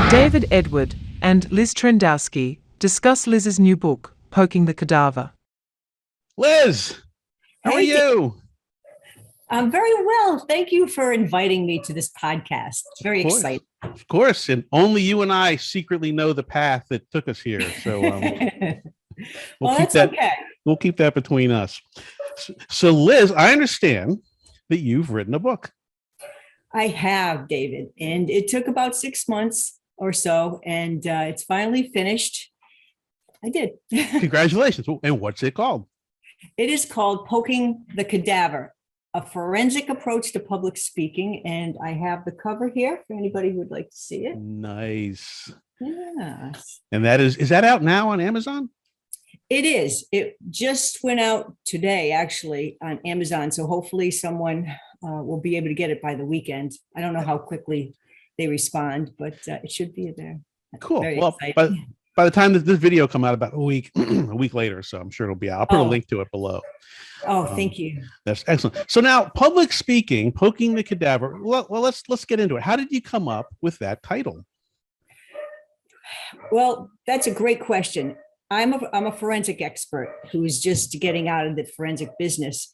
David Edward and Liz Trendowski discuss Liz's new book, Poking the Cadaver. Liz, how are Hey, you? I'm very well. Thank you for inviting me to this podcast. It's very Of course, exciting. of course. And only you and I secretly know the path that took us here. So we'll Well, keep that's that okay. we'll keep that between us. So, Liz, I understand that you've written a book. I have, David, and it took about 6 months or so, and it's finally finished. I did. Congratulations. And what's it called? It is called Poking the Cadaver, a forensic approach to public speaking, and I have the cover here for anybody who would like to see it. Nice. Yes. And is that out now on Amazon? It is. It just went out today, actually, on Amazon. So hopefully someone will be able to get it by the weekend. I don't know how quickly they respond, but it should be there. Cool. Very Well, exciting. by the time that this video come out, about a week later, so I'm sure it'll be out. I'll put a link to it below. Oh, thank you. That's excellent. So now, public speaking, poking the cadaver. Well, let's get into it. How did you come up with that title? Well, that's a great question. I'm a forensic expert who's just getting out of the forensic business.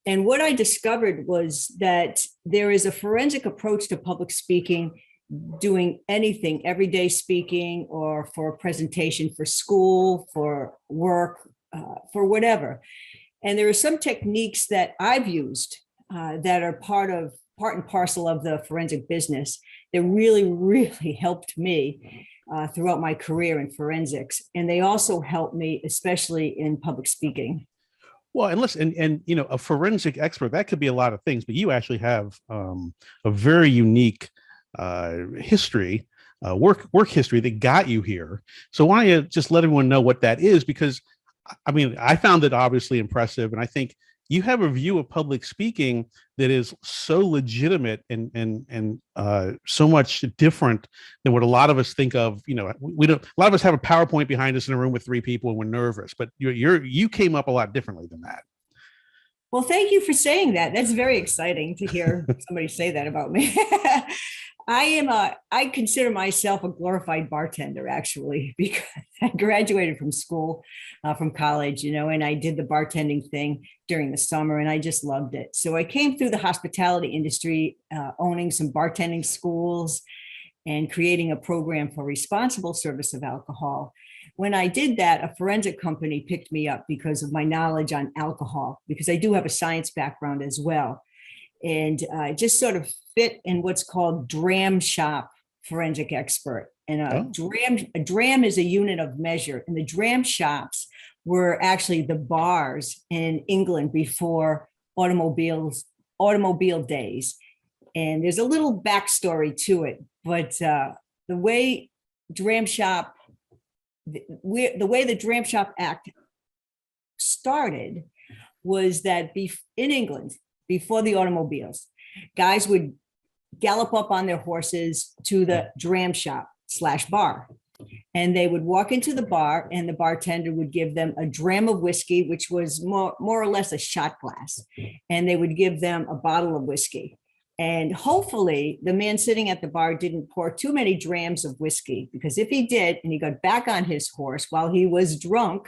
And what I discovered was that there is a forensic approach to public speaking, doing anything, everyday speaking, or for a presentation for school, for work, for whatever. And there are some techniques that I've used that are part and parcel of the forensic business that really, really helped me throughout my career in forensics. And they also helped me, especially in public speaking. Well, and listen, and you know, a forensic expert, that could be a lot of things, but you actually have a very unique history, work history that got you here. So why don't you just let everyone know what that is? Because I mean, I found it obviously impressive, and I think you have a view of public speaking that is so legitimate and so much different than what a lot of us think of. You know, we don't. A lot of us have a PowerPoint behind us in a room with 3 people and we're nervous, but you came up a lot differently than that. Well, thank you for saying that. That's very exciting to hear somebody say that about me. I consider myself a glorified bartender, actually, because I graduated from school, from college, and I did the bartending thing during the summer, and I just loved it. So I came through the hospitality industry, owning some bartending schools and creating a program for responsible service of alcohol. When I did that, a forensic company picked me up because of my knowledge on alcohol, because I do have a science background as well. And just sort of fit in what's called dram shop forensic expert. And a dram is a unit of measure. And the dram shops were actually the bars in England before automobile days. And there's a little backstory to it, but the way the Dram Shop Act started was that in England, before the automobiles, guys would gallop up on their horses to the dram shop / bar. And they would walk into the bar and the bartender would give them a dram of whiskey, which was more or less a shot glass. And they would give them a bottle of whiskey. And hopefully the man sitting at the bar didn't pour too many drams of whiskey, because if he did, and he got back on his horse while he was drunk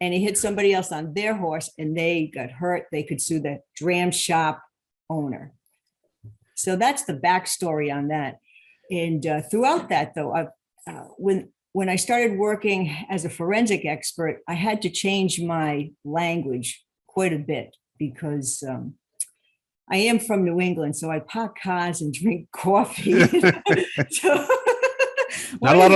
and he hit somebody else on their horse and they got hurt, they could sue the dram shop owner. So that's the backstory on that. And throughout that, though, when I started working as a forensic expert, I had to change my language quite a bit because I am from New England, so I park cars and drink coffee. So, not a lot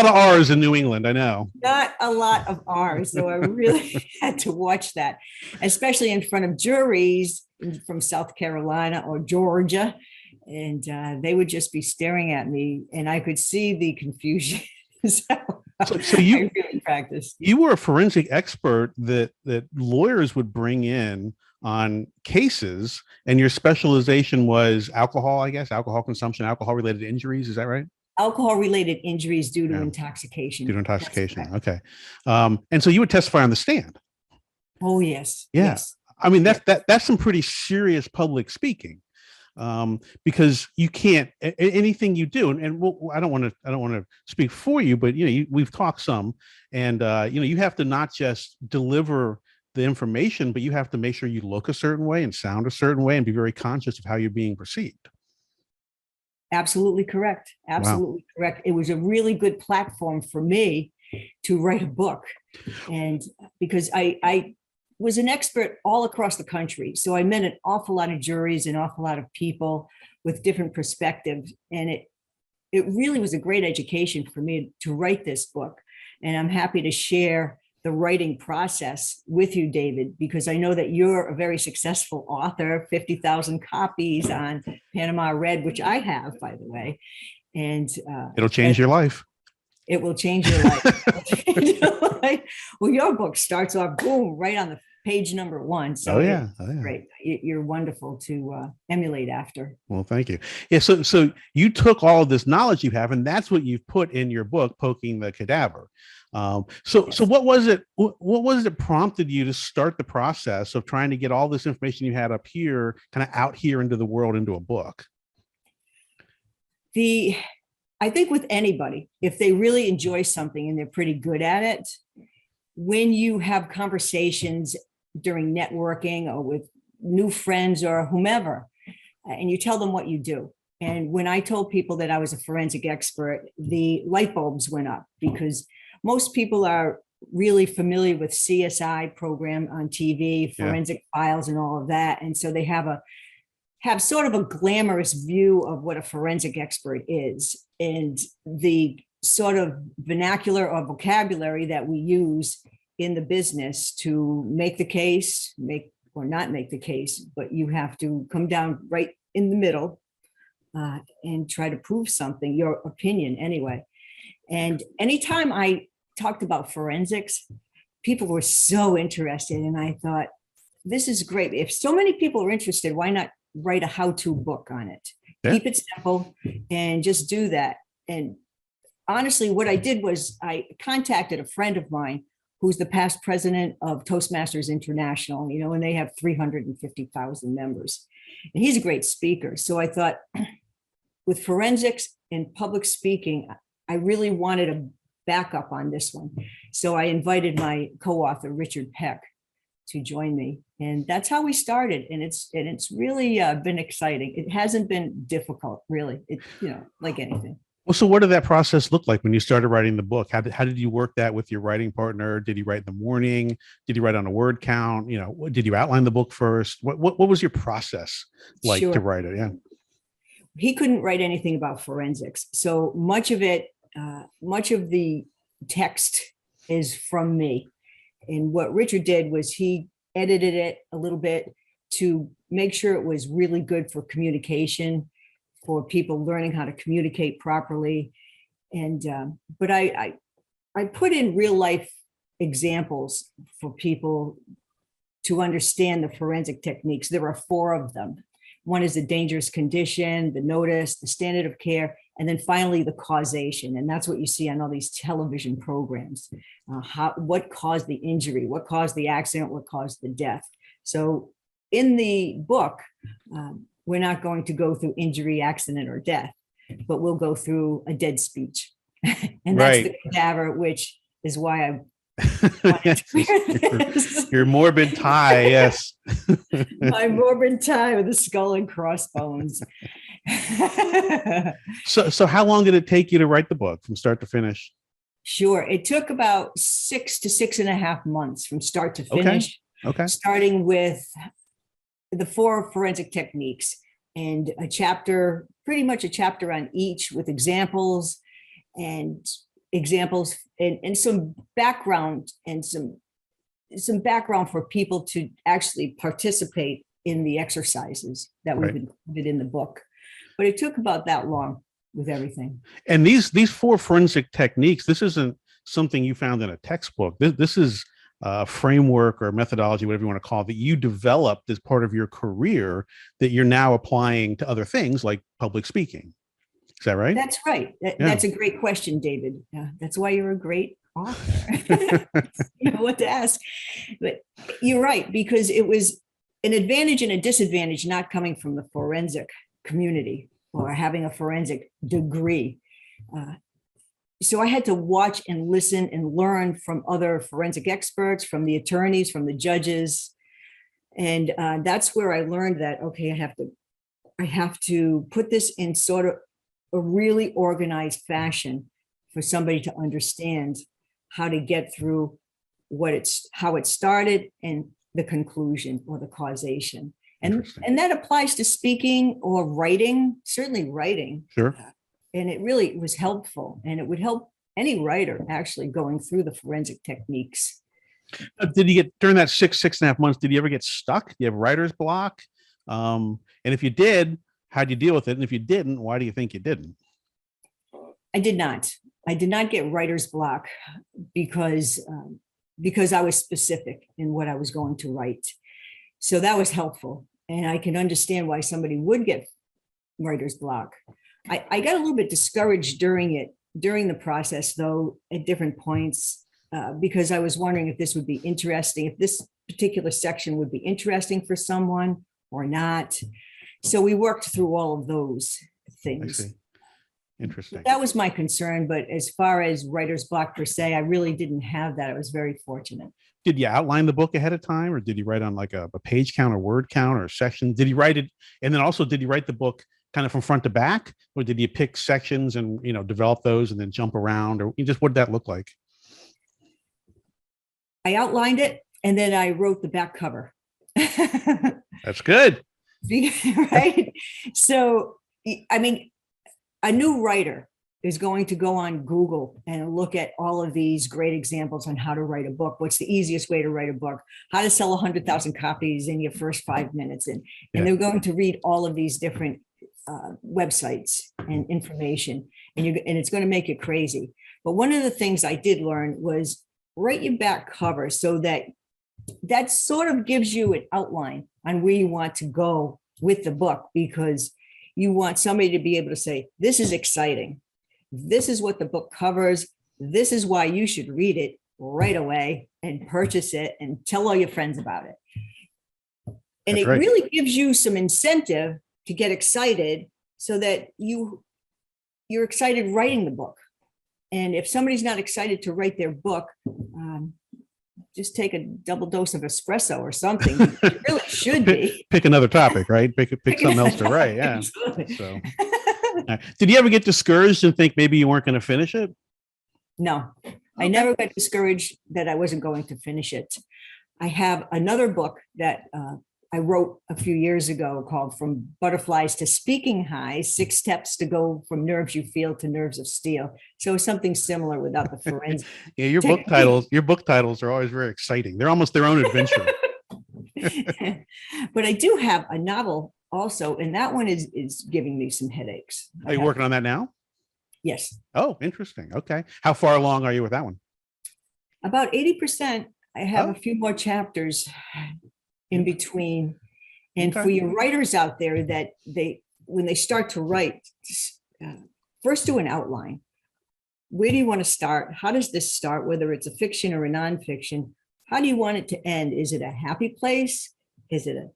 of R's in New England, I know. Not a lot of R's, so I really had to watch that, especially in front of juries from South Carolina or Georgia, and they would just be staring at me, and I could see the confusion. So you really practiced. You were a forensic expert that lawyers would bring in on cases, and your specialization was alcohol, I guess, alcohol consumption, alcohol related injuries. Is that right? Alcohol related injuries due to intoxication. Due to intoxication. Okay. And so you would testify on the stand. Oh, yes. Yeah. Yes. I mean, that's some pretty serious public speaking. because you can't anything you do, and I don't want to speak for you, but we've talked some, and you have to not just deliver the information, but you have to make sure you look a certain way and sound a certain way and be very conscious of how you're being perceived. Absolutely correct. Absolutely correct. It was a really good platform for me to write a book. And because I was an expert all across the country. So I met an awful lot of juries, an awful lot of people with different perspectives. And it really was a great education for me to write this book. And I'm happy to share the writing process with you, David, because I know that you're a very successful author, 50,000 copies on Panama Red, which I have, by the way. And it'll change your life. It will change your life. Well, your book starts off, boom, right on the page number 1. So yeah. Great. You're wonderful to emulate after. Well, thank you. Yeah. So you took all of this knowledge you have, and that's what you've put in your book, Poking the Cadaver. So what was it? What was it prompted you to start the process of trying to get all this information you had up here, kind of out here into the world, into a book? I think with anybody, if they really enjoy something and they're pretty good at it, when you have conversations during networking or with new friends or whomever, and you tell them what you do. And when I told people that I was a forensic expert, the light bulbs went up, because most people are really familiar with CSI program on TV, Forensic Files and all of that. And so they have sort of a glamorous view of what a forensic expert is. And the sort of vernacular or vocabulary that we use in the business to make the case, make or not make the case, but you have to come down right in the middle and try to prove something, your opinion anyway. And anytime I talked about forensics, people were so interested. And I thought, this is great. If so many people are interested, why not write a how-to book on it? Yeah. Keep it simple and just do that. And honestly, what I did was I contacted a friend of mine who's the past president of Toastmasters International, and they have 350,000 members. And he's a great speaker. So I thought, with forensics and public speaking, I really wanted a backup on this one. So I invited my co-author, Richard Peck, to join me. And that's how we started. And it's really been exciting. It hasn't been difficult, really. Like anything. Well, so what did that process look like when you started writing the book? How did you work that with your writing partner? Did you write in the morning? Did you write on a word count? Did you outline the book first? What was your process like to write it? Yeah. He couldn't write anything about forensics. So much of it, much of the text is from me. And what Richard did was he edited it a little bit to make sure it was really good for communication, for people learning how to communicate properly. And but I put in real life examples for people to understand the forensic techniques. There are 4 of them. One is the dangerous condition, the notice, the standard of care, and then finally the causation. And that's what you see on all these television programs. What caused the injury? What caused the accident? What caused the death? So in the book, we're not going to go through injury, accident, or death, but we'll go through a dead speech. And that's the cadaver, which is why I your morbid tie, yes. My morbid tie with the skull and crossbones. So how long did it take you to write the book from start to finish? Sure. It took about 6 to 6.5 months from start to finish. Okay. Starting with the 4 forensic techniques and pretty much a chapter on each with examples and some background and some background for people to actually participate in the exercises that we've included in the book. But it took about that long with everything. And these 4 forensic techniques, this isn't something you found in a textbook. This is a framework or methodology, whatever you want to call it, that you developed as part of your career that you're now applying to other things like public speaking. Is that right? That's right. That's a great question, David. That's why you're a great author. You know what to ask. But you're right, because it was an advantage and a disadvantage not coming from the forensic community or having a forensic degree. So I had to watch and listen and learn from other forensic experts, from the attorneys, from the judges. And that's where I learned that, okay, I have to put this in sort of a really organized fashion for somebody to understand how to get through how it started and the conclusion or the causation. And that applies to speaking or writing, certainly writing. Sure. And it really was helpful, and it would help any writer actually going through the forensic techniques. Did you get, during that 6.5 months, did you ever get stuck? Do you have writer's block? And if you did, how'd you deal with it? And if you didn't, why do you think you didn't? I did not. I did not get writer's block because I was specific in what I was going to write. So that was helpful. And I can understand why somebody would get writer's block. I got a little bit discouraged during the process, though, at different points, because I was wondering if this would be interesting, if this particular section would be interesting for someone or not. So we worked through all of those things. I see. Interesting. That was my concern. But as far as writer's block per se, I really didn't have that. I was very fortunate. Did you outline the book ahead of time, or did you write on like a page count or word count or section? Did you write it? And then also, did you write the book kind of from front to back, or did you pick sections and, develop those and then jump around, or just what did that look like? I outlined it and then I wrote the back cover. That's good. Right. So, I mean, a new writer is going to go on Google and look at all of these great examples on how to write a book. What's the easiest way to write a book? How to sell 100,000 copies in your first 5 minutes. And they're going to read all of these different websites and information, and it's going to make you crazy. But one of the things I did learn was write your back cover so that sort of gives you an outline on where you want to go with the book, because you want somebody to be able to say, this is exciting. This is what the book covers. This is why you should read it right away and purchase it and tell all your friends about it. And That's it really gives you some incentive to get excited so that you're excited writing the book. And if somebody's not excited to write their book, just take a double dose of espresso or something. It really should be. Pick another topic, right? Pick something else to write. Yeah. So, did you ever get discouraged and think maybe you weren't going to finish it? No, I never got discouraged that I wasn't going to finish it. I have another book that I wrote a few years ago called From Butterflies to Speaking Highs, 6 Steps to Go from Nerves You Feel to Nerves of Steel. So something similar without the forensic. Yeah, your book titles are always very exciting. They're almost their own adventure. But I do have a novel also, and that one is giving me some headaches. Are you working on that now? Yes. Oh, interesting. Okay. How far along are you with that one? About 80%. I have a few more chapters in between. And for your writers out there, that when they start to write, first do an outline. Where do you want to start? How does this start? Whether it's a fiction or a nonfiction, how do you want it to end? Is it a happy place? Is it a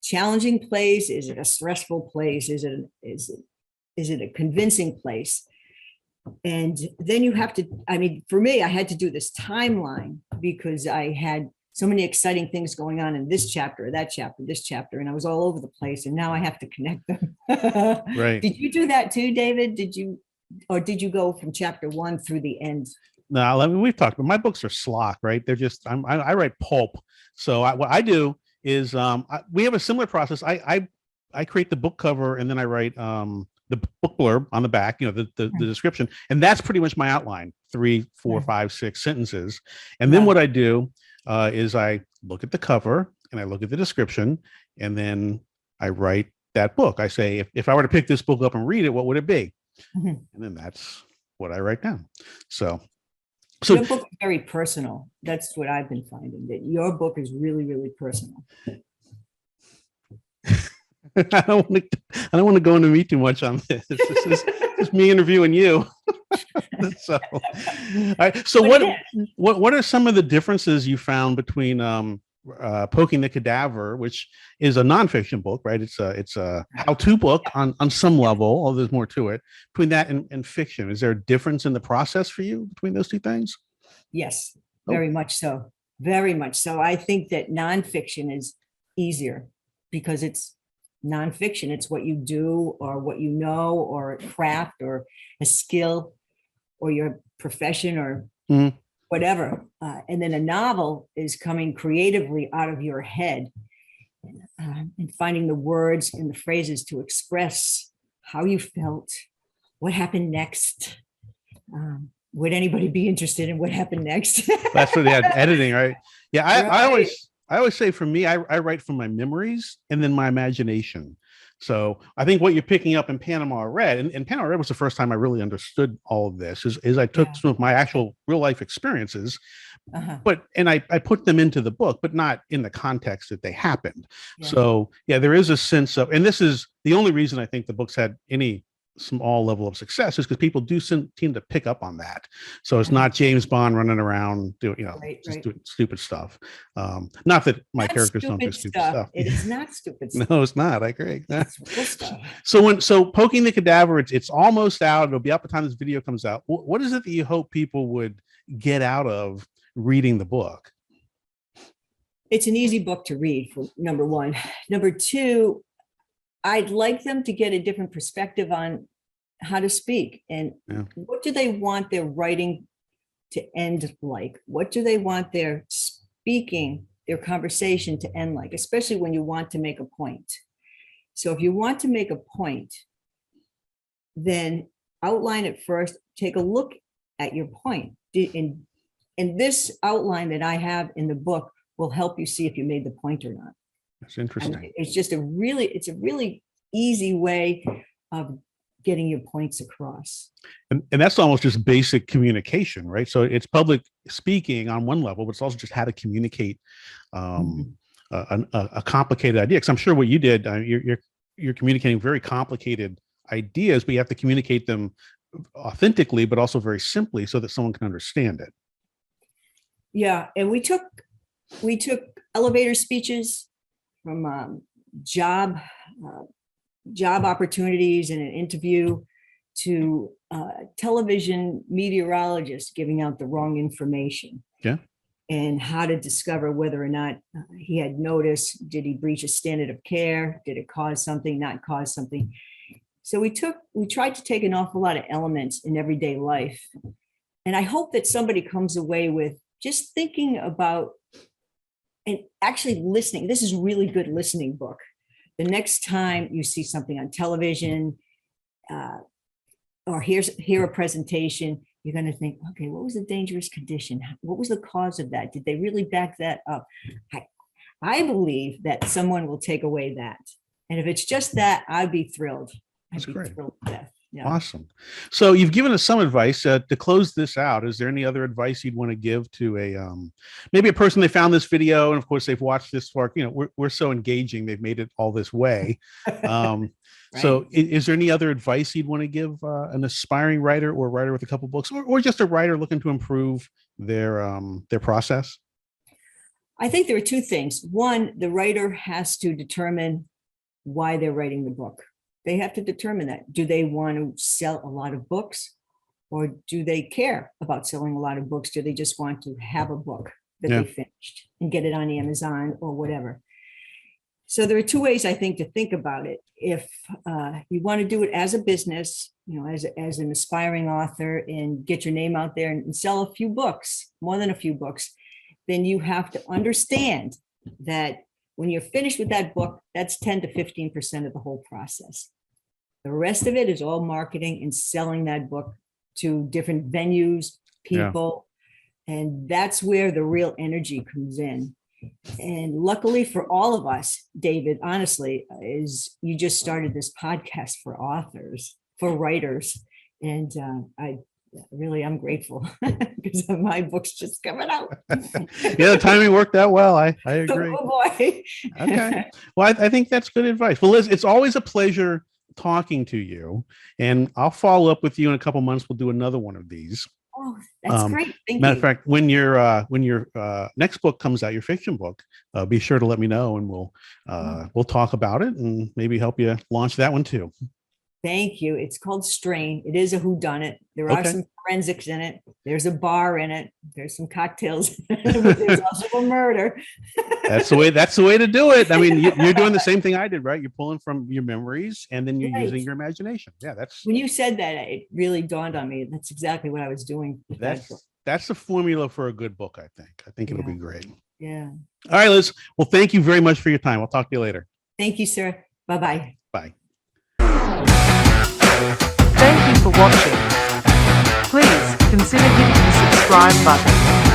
challenging place? Is it a stressful place? Is it a convincing place? And then you have to, for me, I had to do this timeline because I had so many exciting things going on in this chapter, that chapter, this chapter, and I was all over the place. And now I have to connect them. Right. Did you do that too, David? Did you go from chapter 1 through the end? No, we've talked, but my books are slog, right? They're just, I write pulp. So what I do is we have a similar process. I create the book cover and then I write the book blurb on the back, the description. And that's pretty much my outline, 3, 4, 5, 6 sentences. And then what I do is I look at the cover and I look at the description, and then I write that book. I say, if I were to pick this book up and read it, what would it be? Mm-hmm. And then that's what I write down. So your book is very personal. That's what I've been finding, that your book is really, really personal. I don't want to go into me too much on this. This is just me interviewing you. So, all right. So what are some of the differences you found between Poking the Cadaver, which is a nonfiction book, right? It's a how-to book on some level, although there's more to it. Between that and fiction, is there a difference in the process for you between those two things? Yes, Oh. very much so. Very much so. I think that nonfiction is easier because it's nonfiction. It's what you do or what you know or a craft or a skill or your profession or Mhm. whatever. And then a novel is coming creatively out of your head and finding the words and the phrases to express how you felt, what happened next. Would anybody be interested in what happened next? That's for the editing, right? Yeah, I Right. always say for me, I write from my memories and then my imagination. So I think what you're picking up in Panama Red, and Panama Red was the first time I really understood all of this, is I took Yeah. some of my actual real life experiences, Uh-huh. and I put them into the book, but not in the context that they happened. Yeah. So yeah, there is a sense of, and this is the only reason I think the books had any small level of success is because people do seem to pick up on that. So it's not James Bond running around doing, Right, just right. doing stupid stuff. Not that my Not characters don't do stupid stupid stuff. It is not stupid stuff. No, it's not. I agree. It's real stuff. So Poking the Cadaver, it's almost out. It'll be up by the time this video comes out. What is it that you hope people would get out of reading the book? It's an easy book to read, for number one. Number two, I'd like them to get a different perspective on how to speak and Yeah. what do they want their writing to end like? What do they want their speaking, their conversation to end like, especially when you want to make a point? So if you want to make a point, then outline it first, take a look at your point. And this outline that I have in the book will help you see if you made the point or not. That's interesting. And it's just a really easy way of getting your points across. And that's almost just basic communication, right? So it's public speaking on one level, but it's also just how to communicate a complicated idea. Because I'm sure what you did, you're communicating very complicated ideas, but you have to communicate them authentically, but also very simply so that someone can understand it. Yeah, and we took elevator speeches from job opportunities in an interview to television meteorologists giving out the wrong information. Yeah. And how to discover whether or not he had notice. Did he breach a standard of care? Did it cause something, not cause something? So we tried to take an awful lot of elements in everyday life. And I hope that somebody comes away with just thinking about and actually listening. This is a really good listening book. The next time you see something on television or hear a presentation, you're going to think, okay, what was the dangerous condition? What was the cause of that? Did they really back that up? I believe that someone will take away that. And if it's just that, I'd be thrilled. That's great. Thrilled to death. Yeah. Awesome. So you've given us some advice to close this out. Is there any other advice you'd want to give to maybe a person they found this video and of course they've watched this far? We're so engaging. They've made it all this way. Right. So is there any other advice you'd want to give an aspiring writer or a writer with a couple books or just a writer looking to improve their process? I think there are two things. One, the writer has to determine why they're writing the book. They have to determine that. Do they want to sell a lot of books or do they care about selling a lot of books? Do they just want to have a book that they finished and get it on Amazon or whatever? So there are two ways I think to think about it. If you want to do it as a business, as an aspiring author and get your name out there and sell a few books, more than a few books, then you have to understand that when you're finished with that book, that's 10 to 15% of the whole process. The rest of it is all marketing and selling that book to different venues, people. Yeah. And that's where the real energy comes in. And luckily for all of us, David, honestly, is you just started this podcast for authors, for writers. And I'm grateful because my book's just coming out. Yeah, the timing worked out well. I agree. Oh boy. Okay. Well, I think that's good advice. Well, Liz, it's always a pleasure talking to you. And I'll follow up with you in a couple months. We'll do another one of these. Oh, that's great. Thank Matter you. of fact, when your next book comes out, your fiction book, be sure to let me know, and we'll talk about it and maybe help you launch that one too. Thank you. It's called Strain. It is a whodunit. There are Okay. some forensics in it. There's a bar in it. There's some cocktails. But there's also a murder. That's the way. That's the way to do it. I mean, you're doing the same thing I did, right? You're pulling from your memories, and then you're Right. using your imagination. Yeah, When you said that, it really dawned on me. That's exactly what I was doing with that book. that's the formula for a good book. I think it'll be great. Yeah. All right, Liz. Well, thank you very much for your time. I'll talk to you later. Thank you, sir. Bye-bye. Bye. Thank you for watching. Please consider hitting the subscribe button.